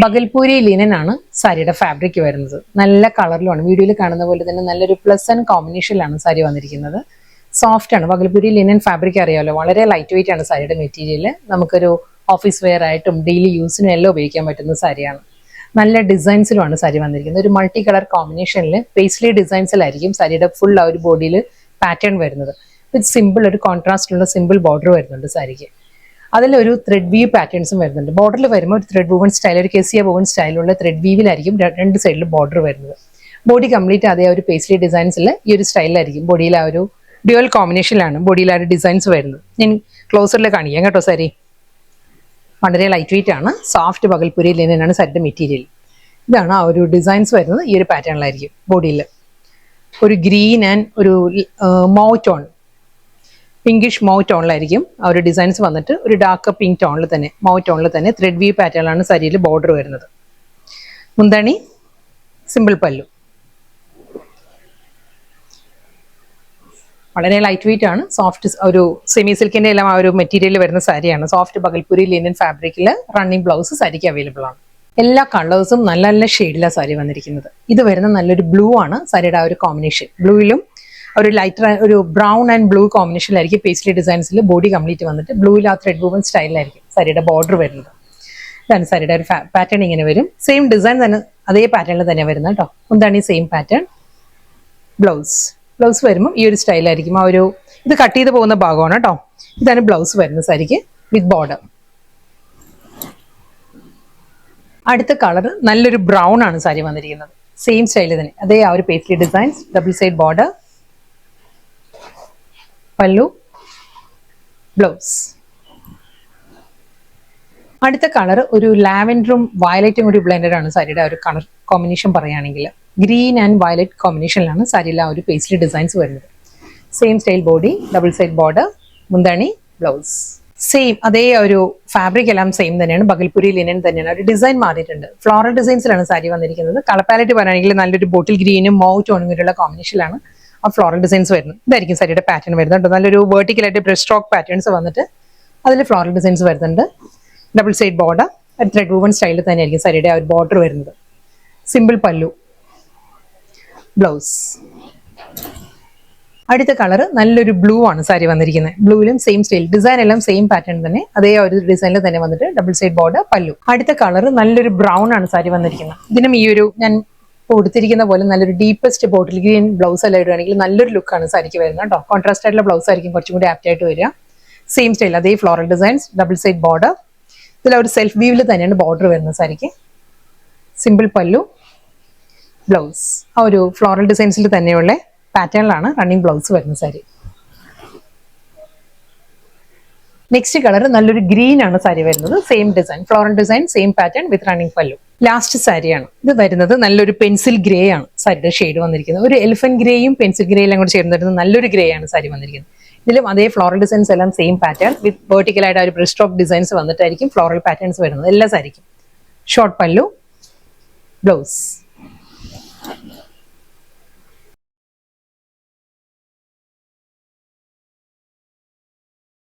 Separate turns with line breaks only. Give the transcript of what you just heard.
Bhagalpuri linen ആണ് സാരിയുടെ fabric വരുന്നത്. നല്ല കളറിലാണ്. വീഡിയോയിൽ കാണുന്ന പോലെ തന്നെ നല്ലൊരു പ്ലസന്റ് കോമ്പിനേഷനിലാണ് സാരി വന്നിരിക്കുന്നത്. സോഫ്റ്റ് ആണ്. Bhagalpuri linen ഫാബ്രിക് അറിയാമല്ലോ, വളരെ ലൈറ്റ് വെയിറ്റ് ആണ് സാരിയുടെ മെറ്റീരിയൽ. നമുക്കൊരു ഓഫീസ് വെയർ ആയിട്ടും ഡെയിലി യൂസിനും എല്ലാം ഉപയോഗിക്കാൻ പറ്റുന്ന സാരിയാണ്. നല്ല ഡിസൈൻസിലുമാണ് സാരി വന്നിരിക്കുന്നത്. ഒരു മൾട്ടി കളർ കോമ്പിനേഷനിൽ പേസ്ലി ഡിസൈൻസിലായിരിക്കും സാരിയുടെ ഫുൾ ആ ഒരു ബോഡിയിൽ പാറ്റേൺ വരുന്നത്. വിത്ത് സിമ്പിൾ ഒരു കോൺട്രാസ്റ്റിലുള്ള സിമ്പിൾ ബോർഡർ വരുന്നുണ്ട് സാരിക്ക്. അതിലൊരു ത്രെഡ് വീവ് പാറ്റേൺസും വരുന്നുണ്ട്. ബോർഡറിൽ വരുമ്പോൾ ഒരു ത്രെഡ് വൂവൺ സ്റ്റൈൽ, ഒരു കെസിയ വൂവൺ സ്റ്റൈലുള്ള ത്രെഡ് വീവിലായിരിക്കും രണ്ട് സൈഡിലും ബോർഡർ വരുന്നത്. ബോഡി കംപ്ലീറ്റ് അതേ ഒരു പേസ്ലി ഡിസൈൻസിൽ ഈ ഒരു സ്റ്റൈലിലായിരിക്കും. ബോഡിയിൽ ആ ഒരു ഡ്യുവൽ കോമ്പിനേഷനിലാണ് ബോഡിയിൽ ആ ഒരു ഡിസൈൻസ് വരുന്നത്. ഞാൻ ക്ലോസറിൽ കാണിക്കാം കേട്ടോ. സാരി വളരെ ലൈറ്റ് വെയിറ്റ് ആണ്. സോഫ്റ്റ് Bhagalpuri linen ആണ് സാരിയുടെ മെറ്റീരിയൽ. ഇതാണ് ആ ഒരു ഡിസൈൻസ് വരുന്നത്. ഈ ഒരു പാറ്റേണിലായിരിക്കും. ബോഡിയിൽ ഒരു ഗ്രീൻ ആൻഡ് ഒരു മൗ ടോൺ, പിങ്കിഷ് മൗ ടോണിലായിരിക്കും ആ ഒരു ഡിസൈൻസ് വന്നിട്ട്. ഒരു ഡാർക്ക് പിങ്ക് ടോണിൽ തന്നെ, മൗ ടോണിൽ തന്നെ ത്രെഡ് വീവ് പാറ്റേണിലാണ് സാരിയിൽ ബോർഡർ വരുന്നത്. മുന്താണി, സിമ്പിൾ പല്ലു. വളരെ ലൈറ്റ് വെയിറ്റ് ആണ്. സോഫ്റ്റ് ഒരു സെമി സിൽക്കിന്റെ എല്ലാം ആ ഒരു മെറ്റീരിയൽ വരുന്ന സാരിയാണ്. സോഫ്റ്റ് Bhagalpuri linen ഫാബ്രിക്കിൽ റണ്ണിങ് ബ്ലൗസ് സാരിക്ക് അവൈലബിൾ ആണ്. എല്ലാ കളേഴ്സും നല്ല നല്ല ഷെയ്ഡിലാണ് സാരി വന്നിരിക്കുന്നത്. ഇത് വരുന്ന നല്ലൊരു ബ്ലൂ ആണ് സാരിയുടെ ആ ഒരു കോമ്പിനേഷൻ. ബ്ലൂയിലും ഒരു ലൈറ്റ് ഒരു ബ്രൗൺ ആൻഡ് ബ്ലൂ കോമ്പിനേഷനിലായിരിക്കും പേസ്ലി ഡിസൈൻസിൽ ബോഡി കംപ്ലീറ്റ് വന്നിട്ട്. ബ്ലൂയിൽ ആ ത്രെഡ് വൂവൺ സ്റ്റൈലിലായിരിക്കും സാരിയുടെ ബോർഡർ വരുന്നത്. ഇതാണ് സാരിയുടെ ഒരു പാറ്റേൺ. ഇങ്ങനെ വരും. സെയിം ഡിസൈൻ തന്നെ, അതേ പാറ്റേണിൽ തന്നെ വരുന്നത് കേട്ടോ. എന്താണ് ഈ സെയിം പാറ്റേൺ. ബ്ലൗസ് വരുമ്പോൾ ഈ ഒരു സ്റ്റൈലായിരിക്കും. ആ ഒരു ഇത് കട്ട് ചെയ്ത് പോകുന്ന ഭാഗമാണ് കേട്ടോ. ഇതാണ് ബ്ലൗസ് വരുന്നത് സാരിക്ക് വിത്ത് ബോർഡർ. അടുത്ത കളർ നല്ലൊരു ബ്രൗൺ ആണ് സാരി വന്നിരിക്കുന്നത്. സെയിം സ്റ്റൈലിൽ തന്നെ അതേ ആ ഒരു paisley designs, double side border, പല്ലു, ബ്ലൗസ്. അടുത്ത കളർ ഒരു ലാവൻഡറും വയലറ്റും കൂടി ബ്ലെൻഡഡ് ആണ് സാരിയുടെ ആ ഒരു കളർ കോമ്പിനേഷൻ പറയുകയാണെങ്കിൽ. ഗ്രീൻ ആൻഡ് വയലറ്റ് കോമ്പിനേഷനിലാണ് സാരിയിൽ ആ ഒരു പേസ്ലി ഡിസൈൻസ് വരുന്നത്. Same style body, double side border, മുന്താണി, ബ്ലൗസ്. സെയിം അതേ ഒരു ഫാബ്രിക് എല്ലാം സെയിം തന്നെയാണ്. Bhagalpuri linen തന്നെയാണ്. ഒരു ഡിസൈൻ മാറിയിട്ടുണ്ട്. ഫ്ലോറൽ ഡിസൈൻസിലാണ് സാരി വന്നിരിക്കുന്നത്. കളർ പാലറ്റ് പറയുകയാണെങ്കിൽ നല്ലൊരു ബോട്ടിൽ ഗ്രീനും മൗ ടോണും കൂടിയുള്ള കോമ്പിനേഷനിലാണ് ആ ഫ്ലോറൽ ഡിസൈൻസ് വരുന്നത്. ഇതായിരിക്കും സാരിയുടെ പാറ്റേൺ വരുന്നുണ്ട്. നല്ലൊരു വെർട്ടിക്കലായിട്ട് ബ്രഷ് സ്ട്രോക്ക് പാറ്റേൺസ് വന്നിട്ട് അതിൽ ഫ്ലോറൽ ഡിസൈൻസ് വരുന്നുണ്ട്. Double side border, thread woven സ്റ്റൈലിൽ തന്നെയായിരിക്കും സാരിയുടെ ആ ഒരു ബോർഡർ വരുന്നത്. സിമ്പിൾ പല്ലു, ബ്ലൗസ്. അടുത്ത കളർ നല്ലൊരു ബ്ലൂ ആണ് സാരി വന്നിരിക്കുന്നത്. ബ്ലൂവിലും സെയിം സ്റ്റൈൽ, ഡിസൈൻ എല്ലാം സെയിം പാറ്റേൺ തന്നെ, അതേ ഒരു ഡിസൈനിൽ തന്നെ വന്നിട്ട് ഡബിൾ സൈഡ് ബോർഡർ, പല്ലു. അടുത്ത കളർ നല്ലൊരു ബ്രൗൺ ആണ് സാരി വന്നിരിക്കുന്നത്. ഇതിനും ഈ ഒരു ഞാൻ കൊടുത്തിരിക്കുന്ന പോലെ നല്ലൊരു ഡീപ്പസ്റ്റ് ബോട്ടിൽ ഗ്രീൻ ബ്ലൗസ് എല്ലാം ഇടുകയാണെങ്കിൽ നല്ലൊരു ലുക്കാണ് സാരിക്ക് വരുന്നത് കേട്ടോ. കോൺട്രാസ്റ്റ് ആയിട്ടുള്ള ബ്ലൗസ് ആയിരിക്കും കുറച്ചും കൂടി ആപ്റ്റ് ആയിട്ട് വരിക. സെയിം സ്റ്റൈൽ, അതേ floral designs, double side border. ഇതിൽ ഒരു സെൽഫ് വീവിൽ തന്നെയാണ് ബോർഡർ വരുന്നത് സാരിക്ക്. സിമ്പിൾ പല്ലു, ബ്ലൗസ്. ആ ഒരു ഫ്ലോറൽ ഡിസൈൻസിൽ തന്നെയുള്ള പാറ്റേണിലാണ് റണ്ണിങ് ബ്ലൗസ് വരുന്ന സാരി. നെക്സ്റ്റ് കളർ നല്ലൊരു ഗ്രീൻ ആണ് സാരി വരുന്നത്. Same design, floral design, same pattern വിത്ത് റണ്ണിങ് പല്ലു. ലാസ്റ്റ് സാരിയാണ് ഇത് വരുന്നത്. നല്ലൊരു പെൻസിൽ ഗ്രേ ആണ് സാരിയുടെ ഷെയ്ഡ് വന്നിരിക്കുന്നത്. ഒരു എലിഫന്റ് ഗ്രേയും പെൻസിൽ ഗ്രേയിലും കൂടെ ചേർന്ന് വരുന്നത് നല്ലൊരു ഗ്രേ ആണ് സാരി വന്നിരിക്കുന്നത്. ഇതിലും അതേ ഫ്ലോറൽ ഡിസൈൻസ് എല്ലാം സെയിം പാറ്റേൺ വിത്ത് വെർട്ടിക്കലായിട്ട് ഒരു ബ്രഷ് സ്ട്രോക്ക് ഡിസൈൻസ് വന്നിട്ടായിരിക്കും ഫ്ലോറൽ പാറ്റേൺസ് വരുന്നത് എല്ലാ സാരിക്കും. ഷോർട്ട് പല്ലു, ബ്ലൗസ്.